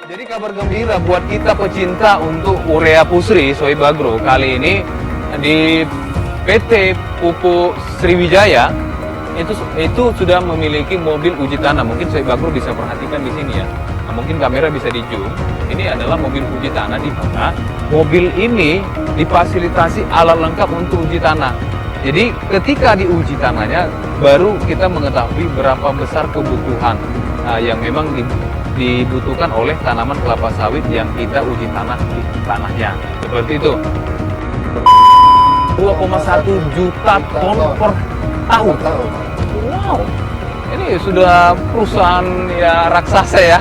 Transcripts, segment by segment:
Jadi kabar gembira buat kita pecinta untuk urea pusri Sohib Agro. Kali ini di PT Pupuk Sriwijaya itu sudah memiliki mobil uji tanah. Mungkin Sohib Agro bisa perhatikan di sini ya. Nah, mungkin kamera bisa di zoom. Ini adalah mobil uji tanah di mana mobil ini difasilitasi alat lengkap untuk uji tanah. Jadi ketika diuji tanahnya baru kita mengetahui berapa besar kebutuhan yang memang dibutuhkan oleh tanaman kelapa sawit yang kita uji tanah di tanahnya. Seperti itu. 2,1 juta ton per tahun. Wow. Ini sudah perusahaan ya raksasa ya.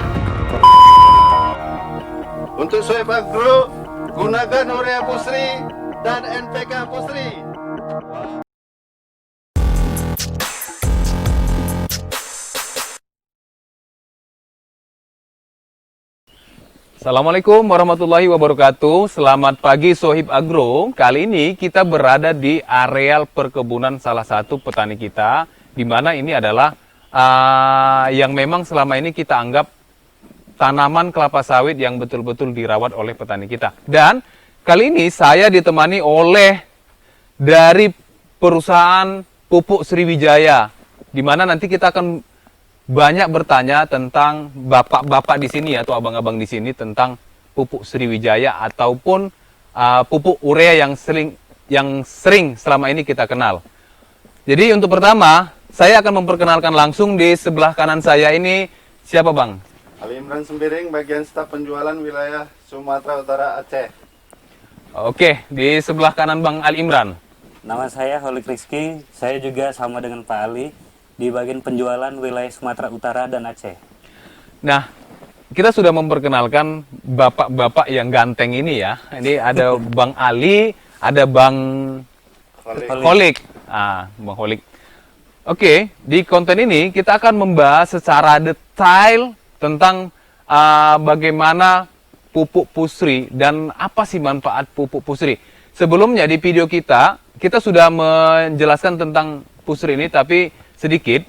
Untuk Sohib Agro, gunakan urea Pusri dan NPK Pusri. Assalamualaikum warahmatullahi wabarakatuh. Selamat pagi Sohib Agro. Kali ini kita berada di areal perkebunan salah satu petani kita, di mana ini adalah yang memang selama ini kita anggap tanaman kelapa sawit yang betul-betul dirawat oleh petani kita. Dan kali ini saya ditemani oleh dari perusahaan Pupuk Sriwijaya, di mana nanti kita akan banyak bertanya tentang bapak-bapak di sini atau abang-abang di sini tentang pupuk Sriwijaya ataupun pupuk urea yang sering selama ini kita kenal. Jadi untuk pertama, saya akan memperkenalkan langsung di sebelah kanan saya ini siapa Bang? Ali Imran Sembiring, bagian staf penjualan wilayah Sumatera Utara Aceh. Oke, di sebelah kanan Bang Ali Imran. Nama saya Holik Rizky, saya juga sama dengan Pak Ali di bagian penjualan wilayah Sumatera Utara dan Aceh. Nah, kita sudah memperkenalkan bapak-bapak yang ganteng ini ya. Ini ada Bang Ali, ada Bang Holik. Bang Holik. Oke, di konten ini kita akan membahas secara detail tentang bagaimana pupuk pusri dan apa sih manfaat pupuk pusri. Sebelumnya di video kita sudah menjelaskan tentang pusri ini, tapi sedikit,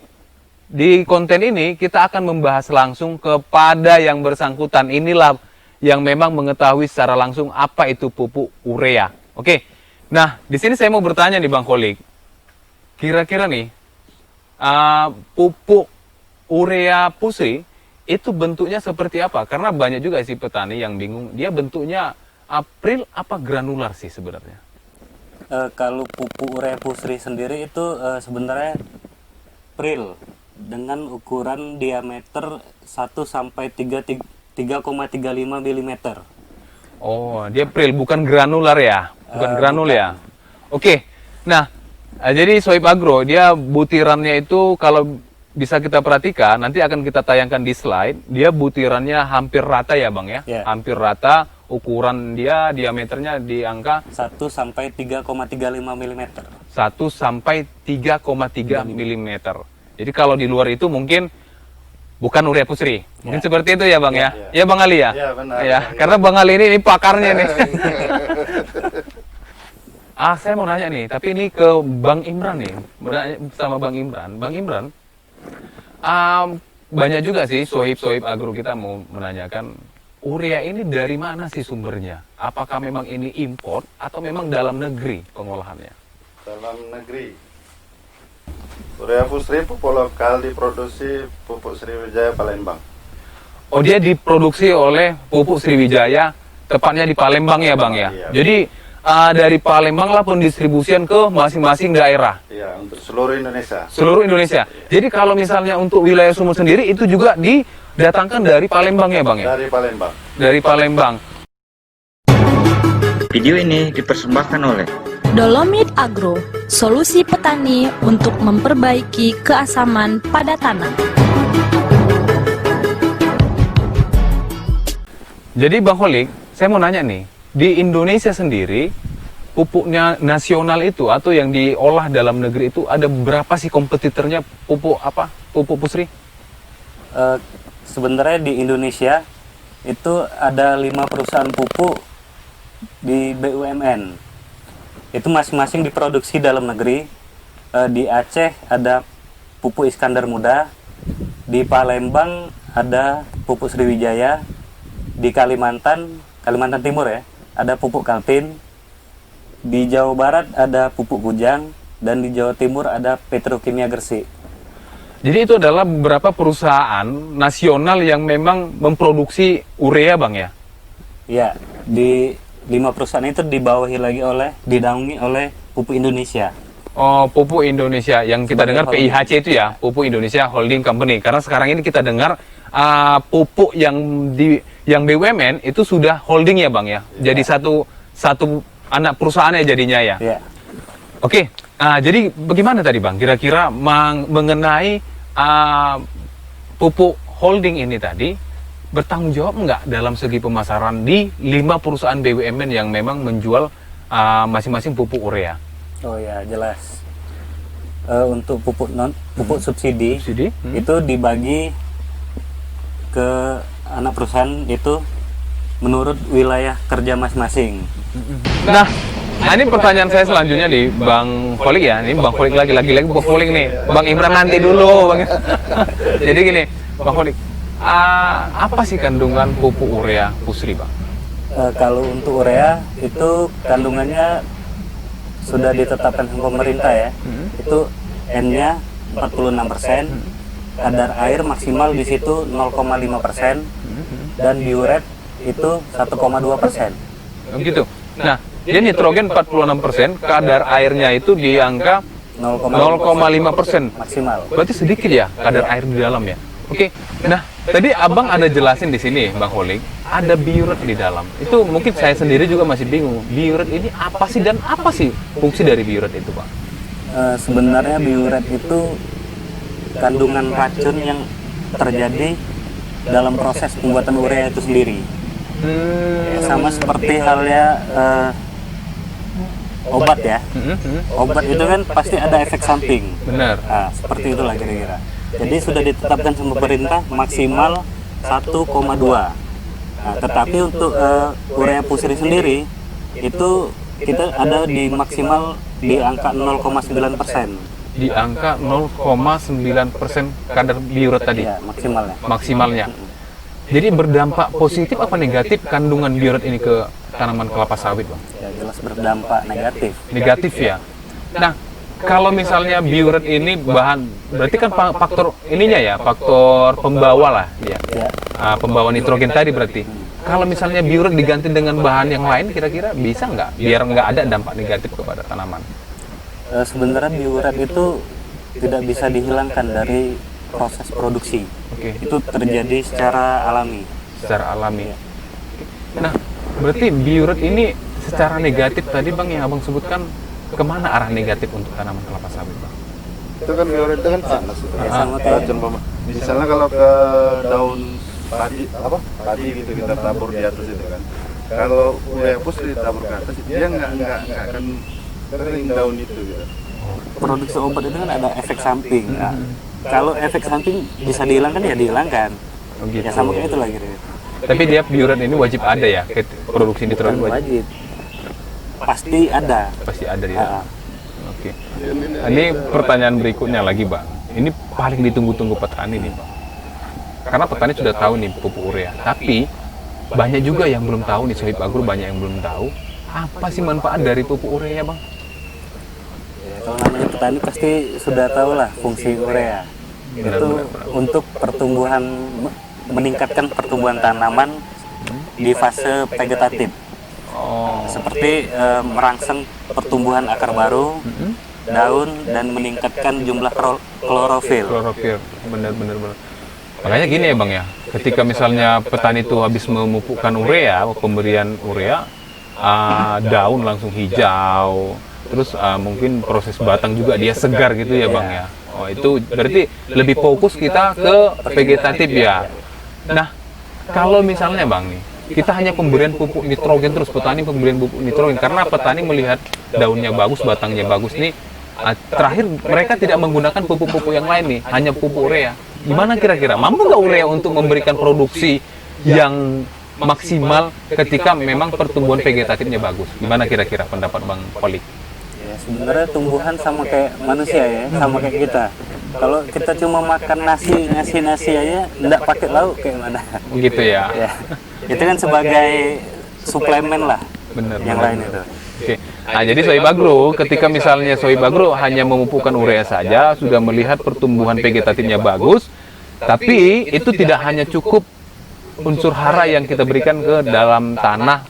di konten ini kita akan membahas langsung kepada yang bersangkutan. Inilah yang memang mengetahui secara langsung apa itu pupuk urea. Oke, nah di sini saya mau bertanya nih Bang Holik. Kira-kira nih, pupuk urea pusri itu bentuknya seperti apa? Karena banyak juga sih petani yang bingung, dia bentuknya april apa granular sih sebenarnya? Kalau pupuk urea pusri sendiri itu sebenarnya pril dengan ukuran diameter 1 sampai 3,35 mm. Oh, dia pril bukan granular ya? Bukan granul bukan. ya? Oke. Nah, jadi Sohib Agro dia butirannya itu kalau bisa kita perhatikan, nanti akan kita tayangkan di slide, dia butirannya hampir rata ya Bang ya? Yeah. Hampir rata, ukuran dia diameternya di angka 1 sampai 3,35 mm. 1 sampai 3,3 mm. Jadi kalau di luar itu mungkin bukan urea pusri. Mungkin seperti itu ya Bang ya? Ya Bang Ali ya? Ya benar. Ya, karena Bang Ali ini pakarnya nih. Saya mau nanya nih, tapi ini ke Bang Imran nih. Bertanya sama Bang Imran. Bang Imran, banyak juga sih Sohib Agro kita mau menanyakan, urea ini dari mana sih sumbernya? Apakah memang ini import atau memang dalam negeri pengolahannya? Dalam negeri. Urea Pusri pupuk lokal diproduksi Pupuk Sriwijaya Palembang. Oh, dia diproduksi oleh Pupuk Sriwijaya, tepatnya di Palembang ya Bang ya? Iya. Jadi dari Palembang lah pendistribusian ke masing-masing daerah. Iya, untuk seluruh Indonesia. Seluruh Indonesia. Jadi kalau misalnya untuk wilayah Sumut sendiri itu juga didatangkan dari Palembang ya Bang ya? Dari Palembang. Dari Palembang. Video ini dipersembahkan oleh Dolomit Agro, solusi petani untuk memperbaiki keasaman pada tanah. Jadi Bang Holik, saya mau nanya nih, di Indonesia sendiri pupuknya nasional itu atau yang diolah dalam negeri itu ada berapa sih kompetitornya pupuk pusri? Sebenarnya di Indonesia itu ada 5 perusahaan pupuk di BUMN. Itu masing-masing diproduksi dalam negeri. Di Aceh ada pupuk Iskandar Muda, di Palembang ada pupuk Sriwijaya, di Kalimantan Timur ya, ada pupuk Kaltim. Di Jawa Barat ada pupuk Kujang, dan di Jawa Timur ada Petrokimia Gresik. Jadi itu adalah beberapa perusahaan nasional yang memang memproduksi urea, Bang ya? Ya, di 5 perusahaan itu dinaungi oleh Pupuk Indonesia. Oh, Pupuk Indonesia yang kita dengar Sebagai PIHC itu ya, Pupuk Indonesia Holding Company. Karena sekarang ini kita dengar pupuk yang BUMN itu sudah holding ya, Bang ya. Jadi satu anak perusahaannya jadinya ya. Ya. Oke, jadi bagaimana tadi, Bang? Kira-kira mengenai pupuk holding ini tadi bertanggung jawab nggak dalam segi pemasaran di 5 perusahaan BUMN yang memang menjual masing-masing pupuk urea? Oh ya, jelas. Untuk pupuk subsidi, itu dibagi ke anak perusahaan itu menurut wilayah kerja masing-masing. Nah, ini pertanyaan saya selanjutnya nih, Bang Kholik ya. Ini Bang Kholik lagi Bang Kholik nih. Bang Imran nanti dulu, Bang. Jadi gini, Bang Kholik, apa sih kandungan pupuk urea Pusri, Bang? Kalau untuk urea itu kandungannya sudah ditetapkan sama pemerintah ya. Itu N-nya 46%, kadar air maksimal di situ 0,5%, dan diuret itu 1,2%. Begitu. Nah, dia nitrogen 46%, kadar airnya itu di angka 0,5% maksimal. Berarti sedikit ya kadar air di dalam ya. Oke. Nah, tadi Abang ada jelasin di sini, Bang Kholik, ada biuret di dalam. Itu mungkin saya sendiri juga masih bingung. Biuret ini apa sih dan apa sih fungsi dari biuret itu, Bang? Sebenarnya biuret itu kandungan racun yang terjadi dalam proses pembuatan urea itu sendiri. Sama seperti halnya obat ya. Obat itu kan pasti ada efek samping. Benar. Nah, seperti itulah kira-kira. Jadi sudah ditetapkan sama pemerintah maksimal 1,2. Nah, tetapi untuk urea Pusri sendiri itu kita ada di maksimal di angka 0,9%. Di angka 0,9% kadar biuret tadi. Ya, maksimalnya. Maksimalnya. Jadi berdampak positif apa negatif kandungan biuret ini ke tanaman kelapa sawit, Bang? Ya, jelas berdampak negatif. Negatif ya. Nah, kalau misalnya biuret ini bahan, berarti kan faktor ininya ya, faktor pembawa lah ya. Pembawa nitrogen tadi berarti. Kalau misalnya biuret diganti dengan bahan yang lain, kira-kira bisa nggak? Biar nggak ada dampak negatif kepada tanaman. Sebenarnya biuret itu tidak bisa dihilangkan dari proses produksi. Oke. Itu terjadi secara alami. Secara alami. Nah, berarti biuret ini secara negatif tadi, Bang, yang Abang sebutkan, kemana arah negatif untuk tanaman kelapa sawit, Bang? Itu kan biuret itu kan panas itu. Ya, sama kayak Racun misalnya kalau ke daun padi gitu kita tabur di atas itu kan. Kalau urea Pusri ditabur ke atas, dia nggak akan kering daun itu gitu. produksi obat itu kan ada efek samping. Nah, kalau efek samping bisa dihilangkan ya dihilangkan. Oh, gitu. Ya sama kayak itu lagi. Tapi dia biuret ini wajib ada ya, produksi nitrogen Bukan wajib. Pasti ada. Pasti ada di dalam. Oke. Ini pertanyaan berikutnya lagi, Bang. Ini paling ditunggu-tunggu petani nih, Bang. Karena petani sudah tahu nih pupuk urea, tapi banyak juga yang belum tahu nih, Sohib Agro banyak yang belum tahu apa sih manfaat dari pupuk urea, Bang? Ya, kalau namanya petani pasti sudah tahu lah fungsi urea. Itu untuk pertumbuhan, meningkatkan pertumbuhan tanaman di fase vegetatif. Seperti merangsang pertumbuhan akar baru, daun, dan meningkatkan jumlah klorofil. Klorofil, benar. Makanya gini ya, Bang ya, ketika misalnya petani itu habis memupukkan urea, pemberian urea, daun langsung hijau, terus mungkin proses batang juga dia segar gitu ya, Bang ya. Oh, itu berarti lebih fokus kita ke vegetatif ya. Nah, kalau misalnya, Bang nih, kita hanya pemberian pupuk nitrogen terus, petani pemberian pupuk nitrogen karena petani melihat daunnya bagus, batangnya bagus nih. Terakhir mereka tidak menggunakan pupuk-pupuk yang lain nih, hanya pupuk urea. Gimana kira-kira? Mampu nggak urea untuk memberikan produksi yang maksimal ketika memang pertumbuhan vegetatifnya bagus? Gimana kira-kira pendapat Bang Kholik? Ya, sebenarnya tumbuhan sama kayak manusia ya, sama kayak kita. Kalau kita cuma makan nasi aja, nggak pakai lauk kayak mana? Gitu ya. Ya. Itu kan sebagai suplemen lah. Bener. Yang lain itu. Oke. Nah, jadi Sohib Agro, ketika misalnya Sohib Agro hanya memupukkan urea saja, sudah melihat pertumbuhan vegetatifnya bagus, tapi itu tidak hanya cukup unsur hara yang kita berikan ke dalam tanah,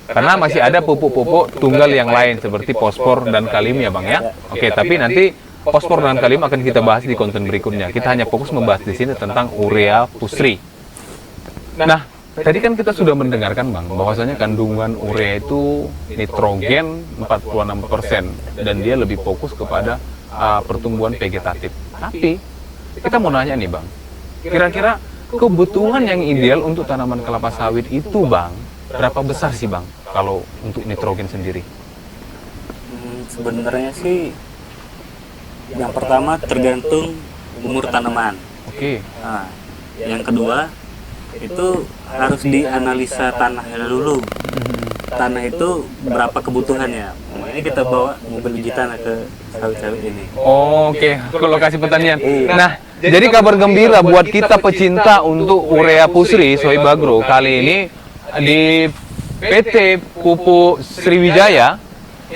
karena masih ada pupuk-pupuk tunggal yang lain seperti fosfor dan kalium ya Bang ya. Oke, tapi nanti fosfor dan kalium akan kita bahas di konten berikutnya. Kita hanya fokus membahas di sini tentang urea pusri. Nah, tadi kan kita sudah mendengarkan Bang, bahwasanya kandungan urea itu nitrogen 46% dan dia lebih fokus kepada pertumbuhan vegetatif. Tapi kita mau nanya nih Bang, kira-kira kebutuhan yang ideal untuk tanaman kelapa sawit itu Bang, berapa besar sih Bang kalau untuk nitrogen sendiri? Sebenarnya sih yang pertama tergantung umur tanaman. Oke. Nah, yang kedua itu harus dianalisa tanahnya dulu. Tanah itu berapa kebutuhannya. Ini kita bawa mobil uji tanah ke sawit-sawit ini. Oke, ke lokasi pertanian. Nah, jadi kabar gembira buat kita pecinta untuk urea pusri Sohib Agro kali ini di PT Pupuk Sriwijaya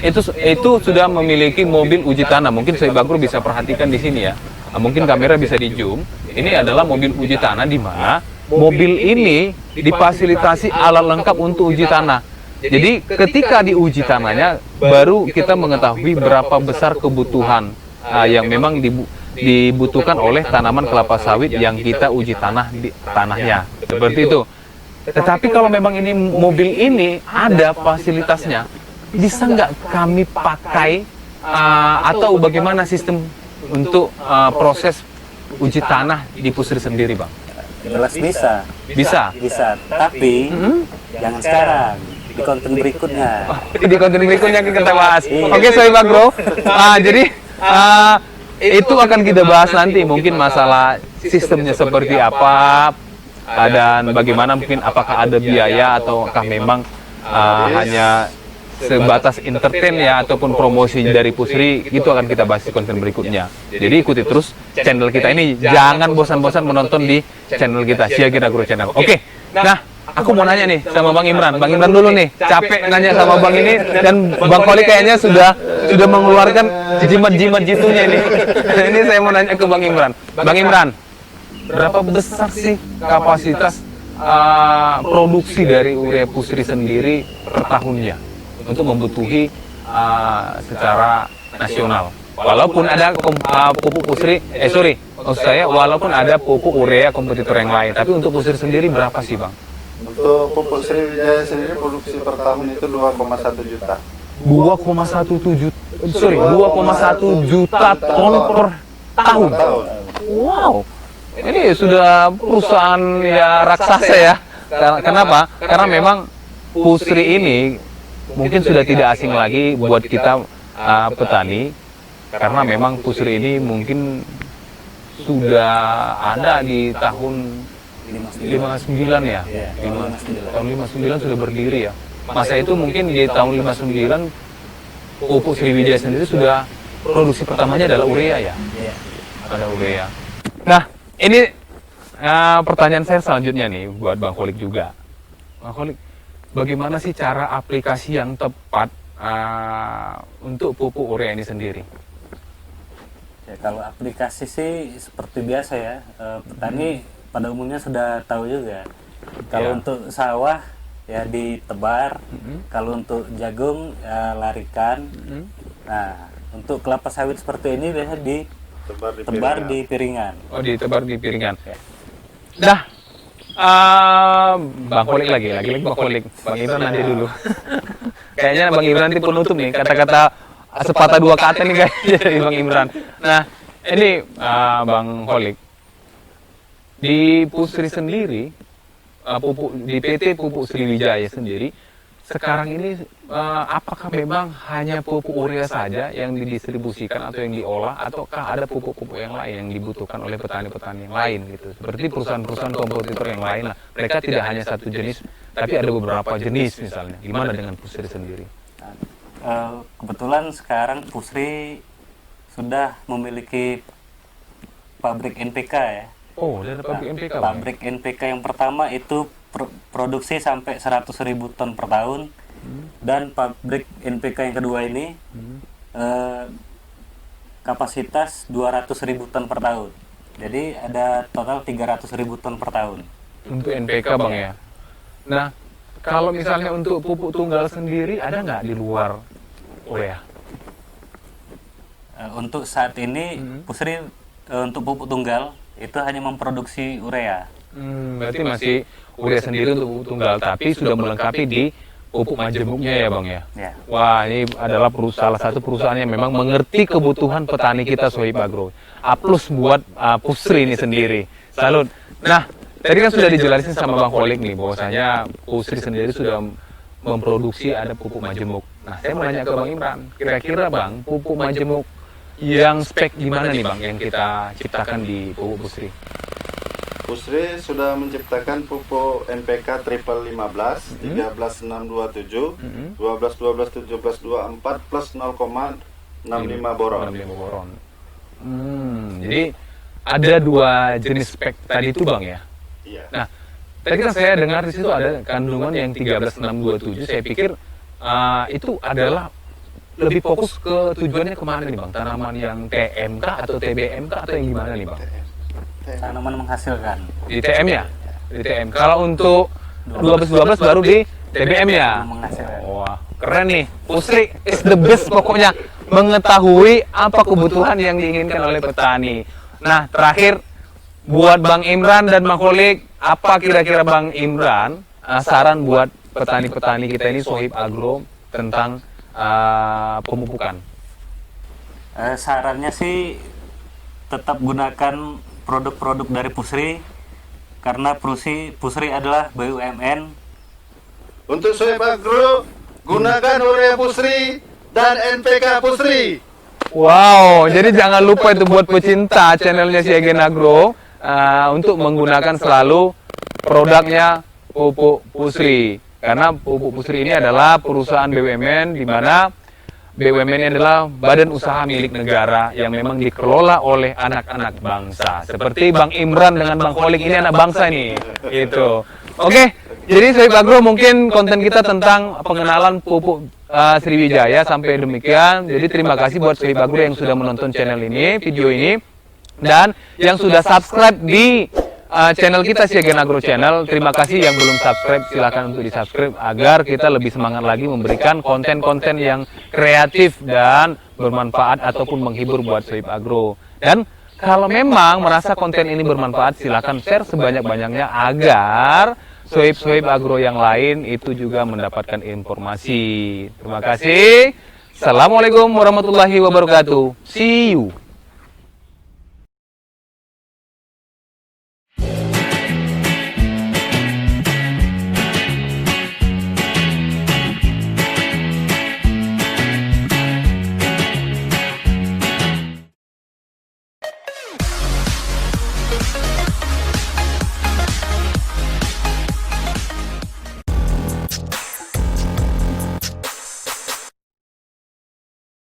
itu sudah memiliki mobil uji tanah. Mungkin Sohib Agro bisa perhatikan di sini ya. Nah, mungkin kamera bisa di zoom. Ini adalah mobil uji tanah di mana mobil ini difasilitasi alat lengkap untuk uji tanah. Jadi ketika diuji tanahnya baru kita mengetahui berapa besar kebutuhan yang memang dibutuhkan oleh tanaman kelapa sawit yang kita uji tanah di tanahnya. Seperti itu. Tetapi kalau memang ini mobil ini ada fasilitasnya, bisa nggak kami pakai atau bagaimana sistem untuk proses uji tanah di Pusri sendiri, Bang? Jelas bisa. Bisa. Bisa. Tapi jangan sekarang. Di konten berikutnya. Di konten berikutnya kita bahas. Oke, Sohib Agro. Jadi itu akan kita bahas nanti. Mungkin masalah sistemnya seperti apa dan bagaimana, mungkin apakah ada biaya ataukah memang hanya sebatas entertain ya ataupun promosi dari Pusri, itu akan kita bahas di konten berikutnya. Jadi ikuti terus channel kita ini, jangan bosan-bosan menonton di channel kita, Siagian Agro Channel. Oke. Nah, aku mau nanya nih sama Bang Imran. Bang Imran dulu nih, capek nanya sama Bang ini, dan Bang Koli kayaknya sudah mengeluarkan jimat-jimat jitunya ini. Ini saya mau nanya ke Bang Imran. Bang Imran, berapa besar sih kapasitas produksi dari urea Pusri sendiri per tahunnya untuk membutuhi secara nasional? Walaupun ada pupuk Pusri, maksud saya walaupun ada pupuk urea kompetitor yang lain, tapi untuk Pusri sendiri berapa sih Bang? Untuk pupuk Sriwijaya sendiri produksi per tahun itu 2,1 juta. 2,1 juta ton per tahun. Wow. Ini sudah perusahaan ya raksasa ya. Kenapa? Karena memang Pusri ini mungkin sudah tidak asing lagi buat kita petani, karena memang Pusri ini mungkin sudah ada di tahun 59 ya. Tahun 59 sudah berdiri ya. Masa itu mungkin di tahun 59 pupuk Sriwijaya sendiri sudah produksi pertamanya adalah urea ya. Ada urea. Nah, ini pertanyaan saya selanjutnya nih buat Bang Kholik juga. Bang Kholik, bagaimana sih cara aplikasi yang tepat untuk pupuk urea ini sendiri? Ya, kalau aplikasi sih seperti biasa ya, petani pada umumnya sudah tahu juga. Kalau untuk sawah ya ditebar, kalau untuk jagung ya larikan. Nah, untuk kelapa sawit seperti ini biasanya ditebar di piringan. Oh, ditebar di piringan. Nah, Bang Kholik lagi Bang Kholik. Bang Imran nanti dulu. Kayaknya Bang Imran nanti penutup nih, kata-kata sepatah dua kata nih kayaknya dari Bang Imran. Nah, ini Bang Kholik, di Pusri sendiri, di PT Pupuk Sriwijaya sendiri, sekarang ini apakah memang hanya pupuk urea saja yang didistribusikan atau yang diolah, ataukah ada pupuk-pupuk yang lain yang dibutuhkan oleh petani-petani yang lain gitu, seperti perusahaan-perusahaan kompetitor yang lain lah. Mereka tidak hanya satu jenis, tapi ada beberapa jenis misalnya. Gimana dengan Pusri sendiri? Kebetulan sekarang Pusri sudah memiliki pabrik NPK ya. Oh, ada pabrik NPK. Pabrik NPK yang pertama itu produksi sampai 100.000 ton per tahun. Dan pabrik NPK yang kedua ini kapasitas 200.000 ton per tahun. Jadi ada total 300.000 ton per tahun. Untuk NPK Bang ya. Nah, kalau misalnya untuk pupuk tunggal sendiri ada nggak di luar urea? Untuk saat ini Pusri untuk pupuk tunggal itu hanya memproduksi urea. Berarti masih urea sendiri untuk pupuk tunggal, tapi sudah melengkapi di pupuk majemuknya ya Bang ya? Ya. Wah, ini adalah salah satu perusahaan yang memang mengerti kebutuhan petani kita Sohib Agro. A plus buat Pusri ini sendiri. Salut. Nah, tadi kan sudah dijelasin sama Bang Kholik nih, bahwasanya Pusri sendiri sudah memproduksi ada pupuk majemuk. Nah, saya mau nanya ke Bang Imran, kira-kira Bang, pupuk majemuk yang spek gimana nih Bang yang kita ciptakan di pupuk Pusri? Pusri sudah menciptakan pupuk NPK triple 15, 13627, 12 12 17 24 plus 0,65 boron. 65 boron. Jadi ada dua jenis spek tadi itu Bang ya? Iya. Nah, tadi kan saya dengar di situ ada kandungan yang 13627. Saya pikir itu adalah lebih fokus ke tujuannya kemana nih Bang? Tanaman yang TMK atau TBMK atau yang gimana nih Bang? Tanaman menghasilkan. Di TM ya? Di TM. Kalau untuk 12-12 baru di TBM ya? Menghasilkan. Wah, keren nih. Pusri is the best pokoknya. Mengetahui apa kebutuhan yang diinginkan oleh petani. Nah, terakhir buat Bang Imran dan Bang Kholik, apa kira-kira Bang Imran saran buat petani-petani kita ini Sohib Agro tentang pemupukan? Sarannya sih tetap gunakan produk-produk dari Pusri karena Pusri adalah BUMN. Untuk Sohib Agro, gunakan urea Pusri dan NPK Pusri. Wow, jadi jangan lupa itu buat pecinta channelnya Siagen Agro untuk menggunakan selalu produknya pupuk Pusri. Karena pupuk Pusri ini adalah perusahaan BUMN di mana BUMN ini adalah badan usaha milik negara yang memang dikelola oleh anak-anak bangsa. Seperti Bang Imran dengan Bang Kholik ini anak bangsa nih. Itu. Oke, jadi Sohib Agro mungkin konten kita tentang pengenalan pupuk Sriwijaya sampai demikian. Jadi terima kasih buat Sohib Agro yang sudah menonton channel ini, video ini. Dan yang sudah subscribe di channel kita Siagen Agro Channel, terima kasih. Yang belum subscribe silakan untuk di subscribe agar kita lebih semangat lagi memberikan konten-konten yang kreatif dan bermanfaat ataupun menghibur buat Sohib Agro. Dan kalau memang merasa konten ini bermanfaat, silakan share sebanyak-banyaknya agar Sohib-Sohib Agro yang lain itu juga mendapatkan informasi. Terima kasih. Assalamualaikum warahmatullahi wabarakatuh. See you.